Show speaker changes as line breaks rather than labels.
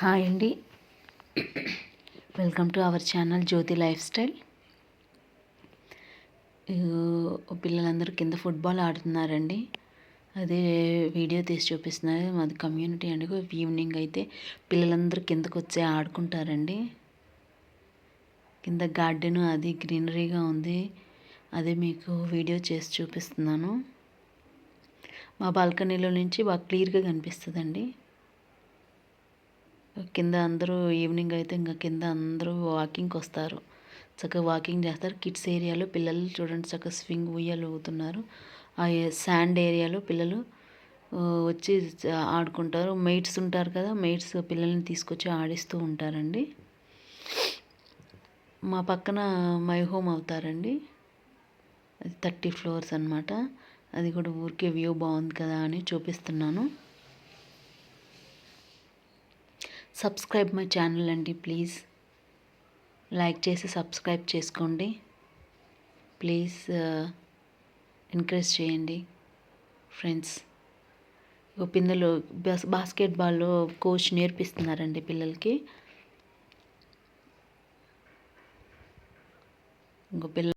Hi అండి, welcome to our channel Jyothi lifestyle. పిల్లలందరూ కింద ఫుట్బాల్ ఆడుతున్నారండి. అదే వీడియో తీసి చూపిస్తున్నారు. మాది కమ్యూనిటీ అండి. ఈవినింగ్ అయితే పిల్లలందరూ కిందకు వచ్చి ఆడుకుంటారండి. కింద గార్డెన్ అది గ్రీనరీగా ఉంది. అదే మీకు వీడియో చేసి చూపిస్తున్నాను. మా బాల్కనీలో నుంచి బాగా క్లియర్గా కనిపిస్తుందండి. కింద అందరూ ఈవినింగ్ అయితే ఇంకా కింద అందరూ వాకింగ్కి వస్తారు. చక్కగా వాకింగ్ చేస్తారు. కిడ్స్ ఏరియాలో పిల్లలు చూడండి చక్కగా స్వింగ్ ఉయ్యాలు ఊగుతున్నారు. ఆ శాండ్ ఏరియాలో పిల్లలు వచ్చి ఆడుకుంటారు. మెయిట్స్ ఉంటారు కదా, మెయిట్స్ పిల్లల్ని తీసుకొచ్చి ఆడిస్తూ ఉంటారండి. మా పక్కన మై హోమ్ అవుతారండి. అది 30 ఫ్లోర్స్ అనమాట. అది కూడా ఊరికే వ్యూ బాగుంది కదా అని చూపిస్తున్నాను. సబ్స్క్రైబ్ మై ఛానల్ అండి, ప్లీజ్ లైక్ చేసి సబ్స్క్రైబ్ చేసుకోండి. ప్లీజ్ ఎంకరేజ్ చేయండి ఫ్రెండ్స్. పిల్లలు బాస్కెట్బాల్లో కోచ్ నేర్పిస్తున్నారండి పిల్లలకి. ఇంకో పిల్ల